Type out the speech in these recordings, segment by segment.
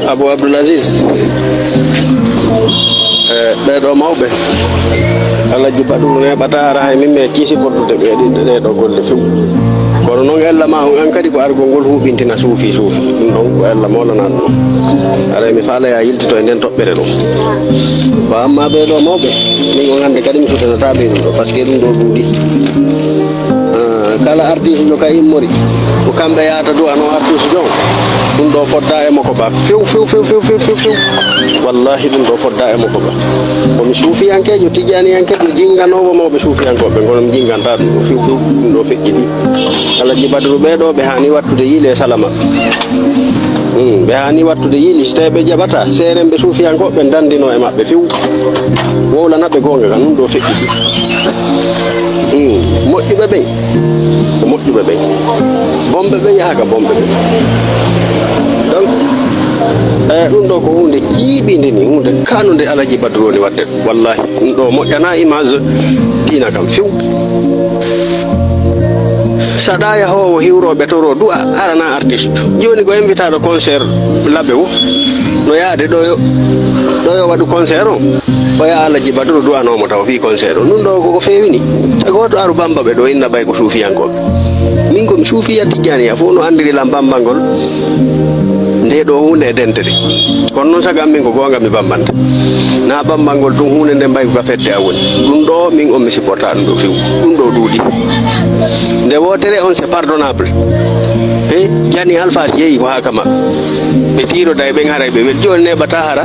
Abou Abdoul Aziz ɓeɗo mawɓe Alaji Badou neɓata ara hay min me kiisi foddude ɗeɗo golle few kono noon ella ma an kadi ko argol ngol huɓintina suufi ɗum ɗon ko ella molana ɗum ara mi faala yiltito e nden toɓɓere ɗum ko amma ɓeɗo mawɓe min on hannde kadi mi sutanataɓe ɗum ɗo par ce que ɗum ɗo duuɗi kala artiste jo ka immori ko kamɓe yahata du ano artiste jon ɗum ɗo fodda e makko ba few wallahi ɗum ɗo fodda e makko ba komi suufiyankejo tijaniyankejo jinganowo mawɓe suufiyankoɓe gono mi jinganta ɗum ɗo few ɗum ɗo feƴƴiɗi Alaji Badru ɓeɗo ɓe hani wattude yiile salama ɓe hani wattude yiili so tawi ɓe jaɓata seeremɓe suufiyankoɓe dandino e maɓɓe few wowlanaɓe gonga kan ɗum ɗo feƴƴiɗi moƴƴuɓe ɓen ko moƴƴuɓe ɓen bomɓe ɓe yahaka bomɓe ɓe donc ɗum ɗo ko hunde jiiɓinde ni hunde kanude Alaji Badru woni wadde wallahi ɗum ɗo moƴƴana image diina kam few saɗa yahowo hiwroɓe toro du arana artiste joni ko invitaɗo concert labbe o no yaade ɗo yo waɗu concert o ya Alaji Badru du'anomo taw fi concert o ɗum ɗo koko fewini tago waɗo aru bamba ɓe ɗo inna ɓay ko suufiyankoɓe min komi suufiya tijjaniya fof no andirilam bambangol nde ɗo hunde e dentede kono noon sagam min ko gonga mi bambanta na bambangol ɗum hunde nde mbay ko fedde a woni ɗum ɗo min on mi supporta ɗum ɗo few ɗum ɗo duuɗi nde wotere on c'est pardonnable e jani alphas yeeyi ko haka maɓɓe ɓe tiroda e ɓen haray ɓe wel joni neɓata hara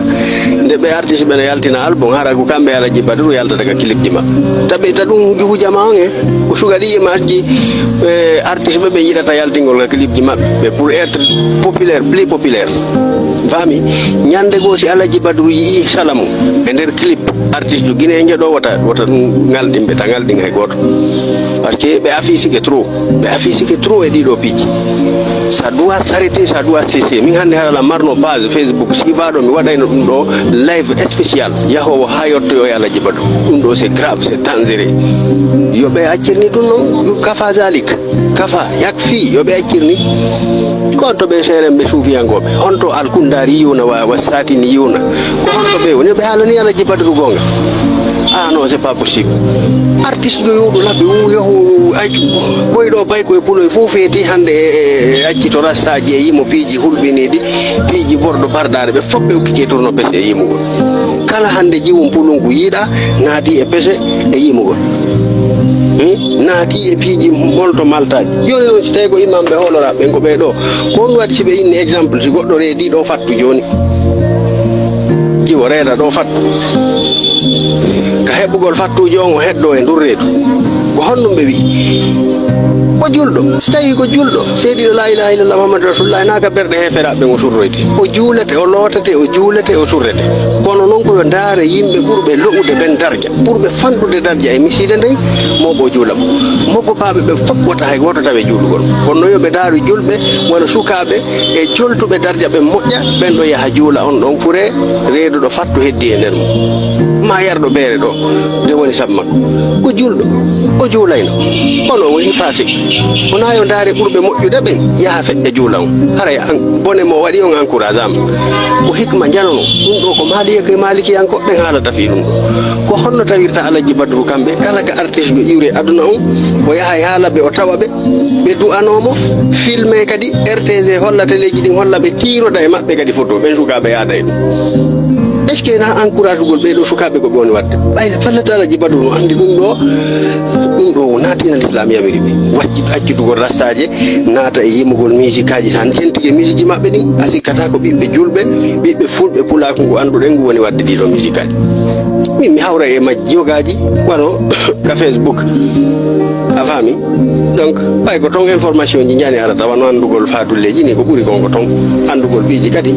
nde ɓe artiste ɓe no yaltina album hara ko kamɓe Alaji Badru yalta daga clip ji maɓɓe taɓita ɗum juhujama on e ko sugaɗi image ji artiste ɓe yiɗata yaltingol ga clip ji maɓɓe ɓe pour être populaire plus populaire fami ñande goo si Alaji Badru yii salamu e nder clip artiste jo guine jeeɗo wota ɗum ngalɗinɓe ta ngalɗin hay goto par ce que ɓe affici que trop e ɗiɗo piiji ça doit s'arrêter ça doit cesser min hannde harala marno page Facebook sivaɗo mi waɗayno ɗum ɗo live spécial yahowo ha yettoyo e Alaji Badru ɗum ɗo c'est grave c'est dangereux yoɓe accirni ɗum noon kafa zalik kafa yakfi yoɓe accirni kon to ɓe seeremɓe suufiyankoɓe honto alkundari yiwna wa satini yiwna ko honto ɓe woni ɓe haalani Alaji Badru gonga non c'est pas possible artiste jo yuɗo labbe yahu ɓoyɗo bay koye puloye fof feeti hande e accito rastaji e yimo piiji hulɓiniɗi piiji borɗo barɗare ɓe fof ɓe ukkike tourno pese e yimugol kala hande jiwum pulungu yiiɗa naati e pese e yimugol naati e piiji molto maltaji joni noon si tawi ko imamɓe holoraɓe ko ɓeɗo ko ɗum waɗi si ɓe inni exemple si goɗɗo reedi ɗo fattu joni jiwo reeda ɗo fattu ka heɓugol fattuji on o heddo e ndur reedu ko honɗum ɓe wi ko julɗo so tawi ko julɗo seeɗiɗo la ilaha illallah muhammadu rasulullah naka ɓerɗe heferaɓe o surroyde o juulete o lootete o juulete o surrete kono noon koyo ndaare yimɓe ɓurɓe lo'ude ɓen darja ɓurɓe fanɗude darja e miside nden moɓo juula mo moɓo baaɓe ɓe fof wota hay goto tawe juulugol kono noon yoɓe ndaaru julɓe wona sukaɓe e joltuɓe darja ɓe moƴƴa ɓen ɗo yaaha juula on ɗon fure reeduɗo fattu heddi e nder mum ma yarɗo ɓeere ɗo nde woni sabu makko ko julɗo o juulayno kono woni fasik wona yo ndaare ɓurɓe moƴƴude ɓen yaha feƴƴa juula on haray bone mo waɗi on encourage am ko hikma janono ɗum ɗo ko malikiyankoɓe ɓen haalata fi ɗum ɗo ko honno tawirta Alaji Badru kamɓe kala ka artiste jo iwre aduna on o yaha e haala ɓe o tawa ɓe ɓe du'anomo filme kadi RTG holla téléji ɗin holla ɓe tiroda e maɓɓe kadi photo ɓen sukaɓe yaada e ɗum est ce que na encourage gol ɓeɗo sukaɓe ko ɓe woni wadde ɓayde fallata Alaji Badru no andi ɗum ɗo natina l'islam yamiri ɓe accitugol rastaje naata e yimugol musique aji tan jentige musique ji maɓɓe ɗin a sikkata ko ɓiɓɓe julɓe ɓiɓɓe fulɓe pulaku ngu anduɗen ngu woni wadde ɗiɗo musique aji min mi hawra e majji jogaji wano ka Facebook a faami donc ɓay ko ton information ji jani ara tawano andugol fadulleji ni ko ɓuuri konko ton andugol ɓiiji kadi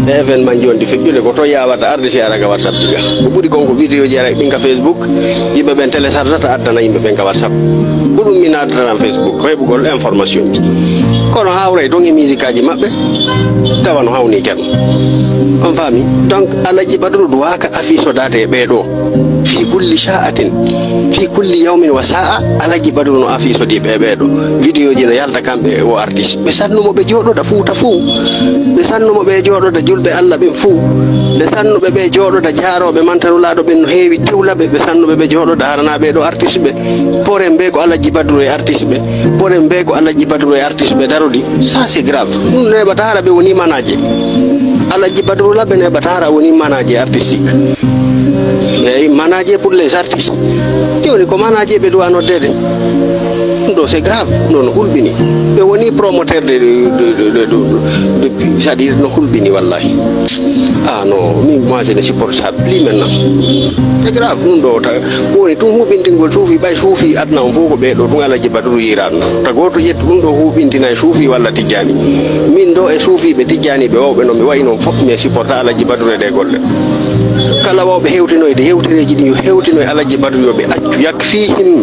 e événement jondi feƴƴude ko to yawata arde si ara ka WhatsApp diga ko ɓuuri konko vidéo ji ara ɗin ka Facebook yimɓe ɓen téléchargata addana yimɓe ɓen ka WhatsApp ko ɗum mi natatan Facebook ko heɓugol information ji kono hawray ton e musique aji maɓɓe tawano hawni ceerno on faami donc Alaji Badru duwaka affiche o date e ɓeeɗo fi kulli sha'atin fi kulli yawmin wa sa'a alaji badru no afiso di bebedo video ji no yalta kambe o artiste be sannumo be jododa fuuta fu be sannumo be jododa julbe Allah ben fu be sannube be jododa jaarobe mantanulaado ben no heewi tewlabe be sannube be jododa haranabe do artiste be porem be ko alaji badru e artiste be porem be ko alaji badru e artiste be darodi ça c'est grave nun ne batara be woni manaje alaji badru labe ne batara woni manaje artistique et manager pour les artistes tioni ko manager be doit noter ndo c'est grave non hulbini be woni promoteur de c'est-à-dire no hulbini wallahi ah non moi je ne supporte ça plus maintenant c'est grave ndo ta woni tum hubintingol suufi bay suufi adna on foko be do dum alaji badru yiran ta goto yettu dum do hubintina suufi walla tijani min do e suufi be tijani be wawbe no mi wayno fop mi supporta alaji badru de golle kala wawbe hewtinoyde hewtireji di hewtinoy alaji badru yobe accu yakfihim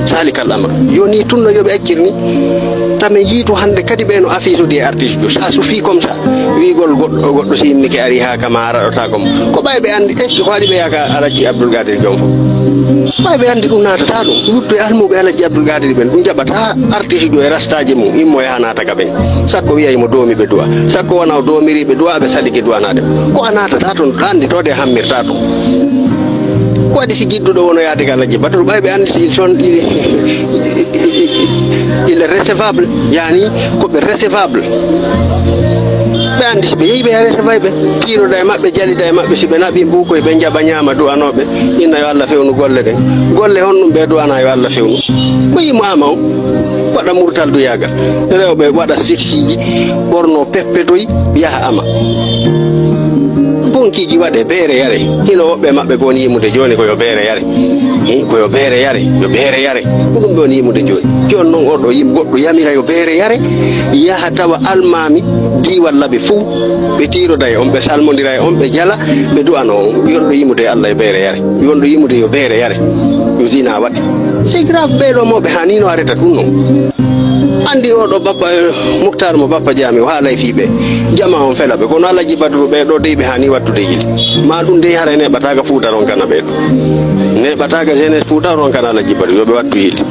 salikal amr yoni tunno yobe accirni tame yitu hande kadi be no afiso di artiste ça suffit comme ça wi gol goddo simmi ke ari ha kamara do tagom ko baybe andi est ko wadi be yaka alaji abdul gadir jomfo baybe andi dum natata dum wutto e almube alaji abdul gadir ben dum jabata artiste jo e rastaji mum immo e hanata ka ben sakko wi'ay mo domi be duwa sakko wana domiri be duwa be saliki duwa nade ko anata ton andi to de hammirta to ko adi si giddudo wono yaade alaji badru baybe andi si son il est recevable yani ko be recevable be andi si be yibe recevable kiro day mabbe jali day mabbe si be nabi mbuko e be jaba nyama do anobe inna yo Allah fewnu golle de golle honnum be do ana yo Allah fewnu ko yimo amaw wada murtal du yaga rewbe wada sexiji borno peppetoy yaha ama bonkiji wade beere yare hino wobbe mabbe gon yimude joni ko yo beere yare ko yo beere yare dum don yimude joni jon non odo yim goddo yamira yo beere yare yaha tawa almami di walla be fu be tiro day on be salmondira on be jala be duano yondo yimude Allah e beere yare yondo yimude yo beere yare usina wadi c'est grave be do mobe hanino areta dum non andi odo bappa muktar mo bappa jami wala fibe jama on fela be kono alaji badru be do de be hani wattude yidi ma dum de hare ne bataga fuuta ron kana be do ne bataga jeunesse fuuta ron kana alaji badru yo be wattu yidi